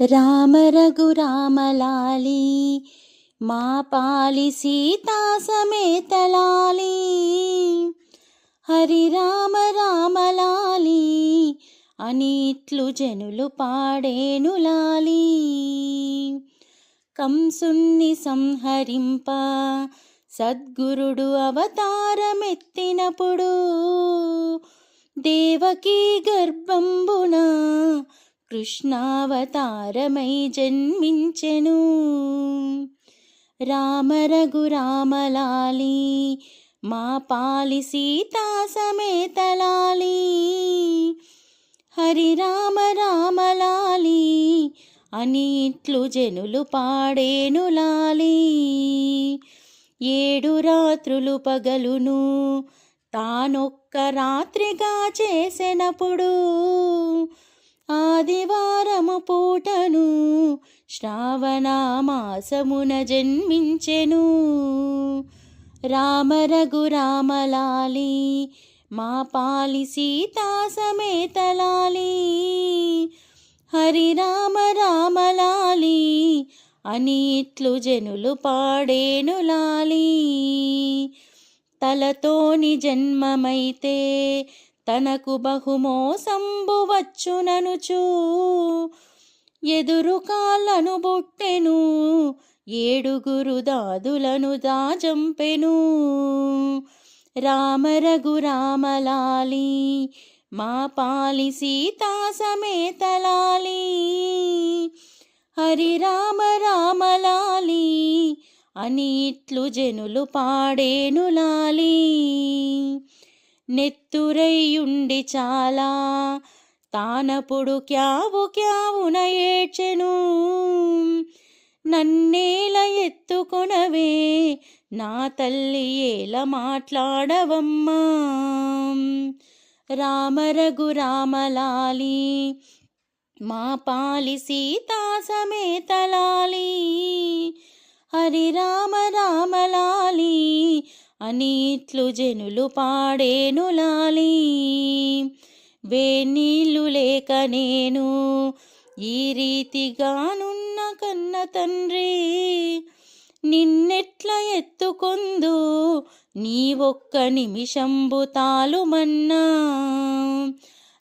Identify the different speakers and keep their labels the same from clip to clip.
Speaker 1: రామ రఘురామలాలి మా పాలి సీతా సమేతలాలి హరి రామ రామలాలి అనిట్లు జనులు పాడేను లాలి. కంసుణ్ణి సంహరింప సద్గురుడు అవతారమెత్తినప్పుడు దేవకీ గర్భంబున కృష్ణావతారమై జన్మించెను. రామ రఘురామలాలి మా పాలి సీతా సమేతలాలి హరి రామ రామలాలి అనిట్లు జనులు పాడేను లాలి. 7 రాత్రులు పగలును తానొక్క రాత్రిగా చేసినప్పుడు ఆదివారము పూటను శ్రావణ మాసమున జన్మించెను. రామ రఘురామలాలి మా పాలి సీతా సమేతలాలి హరి రామ రామలాలి అనిట్లు జనులు పాడేను లాలి. తలతోని జన్మమైతే తనకు బహుమోసంబు వచ్చుననుచు ఎదురు కాళ్ళను బుట్టెను 7 దాదులను దాజంపెను. రామ రఘురామలాలి మా పాలి సీతా సమేతలాలి హరి రామ రామలాలి అనిట్లు జనులు పాడేను లాలి. నెత్తురయ్యుండి చాలా తానప్పుడు క్యావు క్యావున ఏడ్చెను. నన్నేల ఎత్తుకొనవే నా తల్లి ఏల మాట్లాడవమ్మా. రామ రఘురామలాలి మా పాలి సీతా సమేతలాలి హరి రామ రామలాలి అనిట్లు జనులు పాడేను లాలి. వేనీళ్ళు లేక నేను ఈ రీతిగానున్న కన్న తండ్రి నిన్నెట్ల ఎత్తుకొందు నీ ఒక్క నిమిషంబు తాలుమన్నా.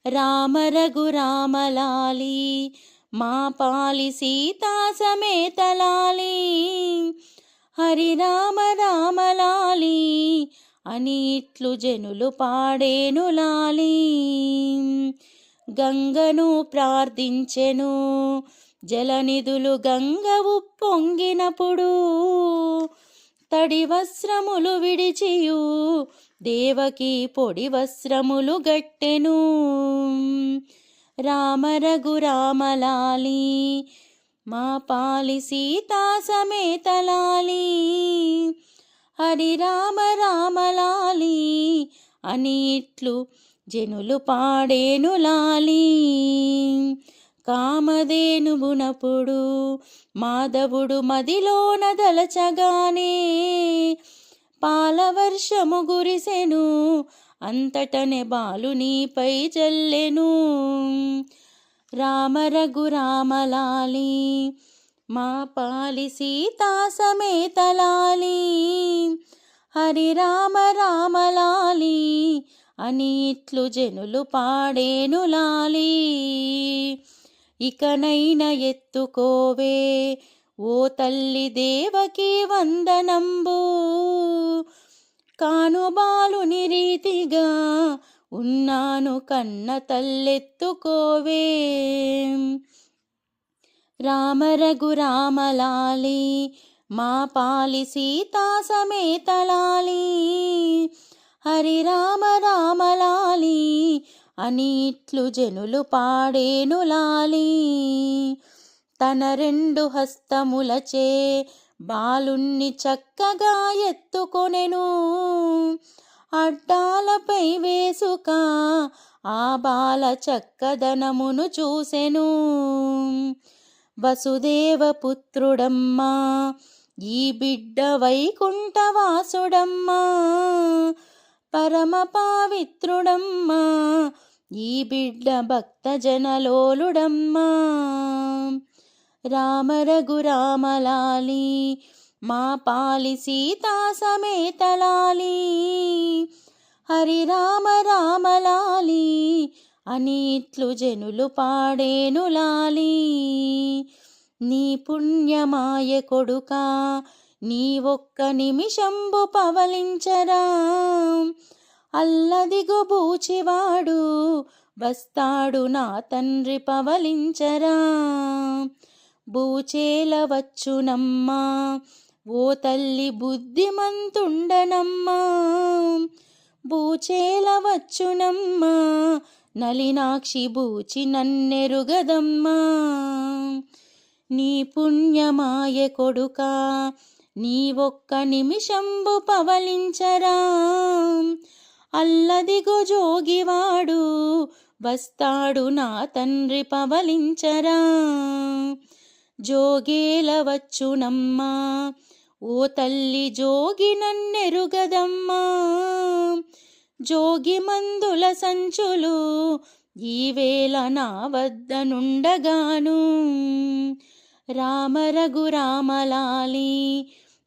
Speaker 1: రామ రఘురామలాలి మా పాలి సీతా సమేతలాలి హరి రామ రామలాలి అనిట్లు జనులు పాడేను లాలి. గంగను ప్రార్థించెను జలనిధులు గంగ ఉప్పొంగినప్పుడు తడి వస్త్రములు విడిచియు దేవకి పొడి వస్త్రములు గట్టెను. రామ రఘురామలాలి మా పాలి సీతా సమేతలాలి హరి రామ రామలాలి అనిట్లు జనులు పాడేను లాలి. కామధేనువునప్పుడు మాధవుడు మదిలోన దలచగానే పాలవర్షము గురిసెను అంతటనే బాలునిపై జల్లెను. రామ రఘురామలాలి మా పాలి సీతా సమేతలాలి హరి రామ రామలాలి అనిట్లు జనులు పాడేను లాలి. ఇకనైన ఎత్తుకోవే ఓ తల్లి దేవకి వందనంబు కానుబాలుని రీతిగా ఉన్నాను కన్న తల్లెత్తుకోవే. రామ రఘురామలాలి మా పాలి సీతా సమేతలాలి హరి రామ రామలాలి అనిట్లు జనులు పాడేను లాలి. తన 2 హస్తములచే బాలుణ్ణి చక్కగా ఎత్తుకొనెను. అడ్డాలపై వేసుక ఆ బాల చక్కదనమును చూసెను. వసుదేవ పుత్రుడమ్మా ఈ బిడ్డ వైకుంఠవాసుడమ్మా పరమ పవిత్రుడమ్మా ఈ బిడ్డ భక్త జనలోలుడమ్మా. రామ రఘురామలాలి మా పాలి సీతా సమేత లాలి హరి రామ రామలాలి అనిట్లు జనులు పాడేను లాలి నీ పుణ్యమాయ కొడుకా నీ ఒక్క నిమిషంబు పవలించరా అల్లదిగో బూచివాడు వస్తాడు నా తండ్రి పవలించరా బూచేల వచ్చునమ్మా ఓ తల్లి బుద్ధిమంతుండనమ్మా బూచేల వచ్చునమ్మా నలినాక్షి బూచి నన్నెరుగదమ్మా నీ పుణ్యమాయ కొడుకా నీ ఒక్క నిమిషంబు పవలించరా అల్లదిగో జోగివాడు వస్తాడు నా తండ్రి పవలించరా జోగేల వచ్చునమ్మా ఓ తల్లి జోగి నన్నెరుగదమ్మా జోగి మందుల సంచులు ఈవేళ నా వద్ద నుండగాను రామ రఘురామలాలి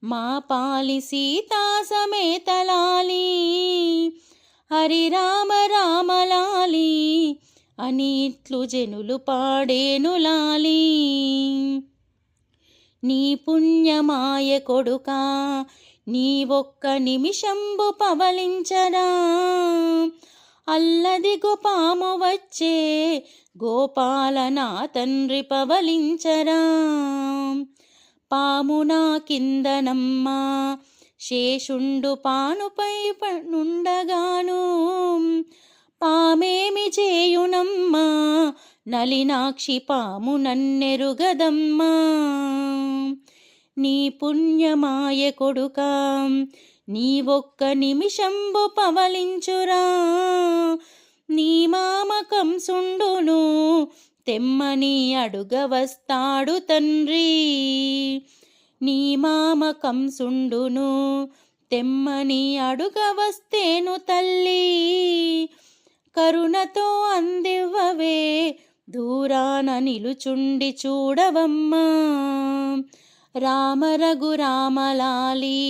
Speaker 1: మా పాలి సీతా సమేత లాలి హరి రామ రామలాలి అనిట్లు జనులు పాడేను లాలి నీ పుణ్యమాయ కొడుకా నీ ఒక్క నిమిషంబు పవలించరా అల్లదిగో పాము వచ్చే గోపాల నా తండ్రి పవలించరా పాము నా కిందనమ్మా శేషుండు పానుపై నుండగాను పామేమి చేయునమ్మా నలినాక్షి పాము నన్నెరుగదమ్మా నీ పుణ్యమాయ కొడుకా నీ ఒక్క నిమిషంబు పవలించురా నీ మామకం సుండును తెమ్మని అడుగ వస్తాడు తండ్రి నీ మామకం సుండును తెమ్మని అడుగ వస్తేను తల్లి కరుణతో అందివ్వవే దూరాన నిలుచుండి చూడవమ్మా రామ రఘురామలాలి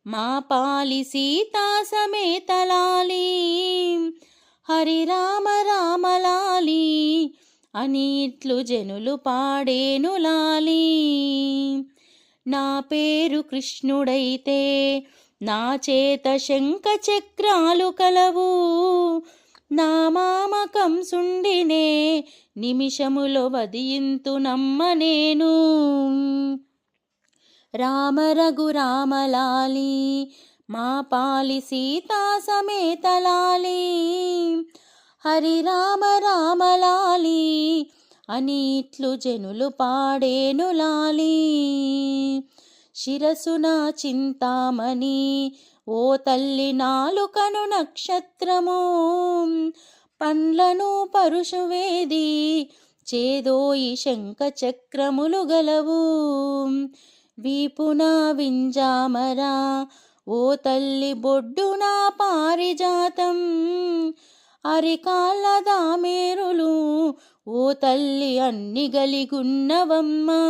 Speaker 1: మా పాలి సీతా సమేత లాలి హరి రామ రామలాలి అనిట్లు జనులు పాడేను లాలి నా పేరు కృష్ణుడైతే నా చేత శంఖ చక్రాలు కలవు నా మామకం సుండినే నిమిషములో వదియింతునమ్మ నేను రామ రఘురామలాలి మా పాలి సీతా సమేత లాలి హరి రామ రామలాలి అనిట్లు జనులు పాడేను లాలి శిరసున చింతామణి ఓ తల్లి నాలుకను నక్షత్రము పండ్లను పరుషువేది చేదోయి శంఖ చక్రములు గలవు వీపున వింజామరా ఓ తల్లి బొడ్డున పారిజాతం అరికాళ్ళ దామేరులు ఓ తల్లి అన్ని గలిగున్నవమ్మా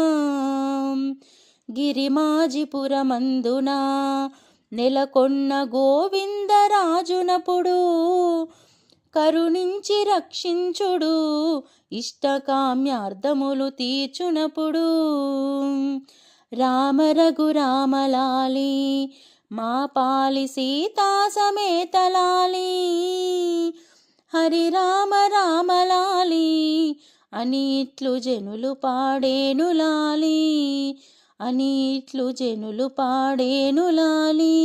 Speaker 1: గిరిమాజిపురమందున నెలకొన్న గోవిందరాజునపుడు కరుణించి రక్షించుడు ఇష్టకామ్యార్థములు తీర్చునప్పుడు రామ రఘురామలాలి మా పాలి సీతా సమేత లాలి హరి రామ రామలాలి అనిట్లు జనులు పాడేను లాలి అనిట్లు జనులు పాడేను లాలి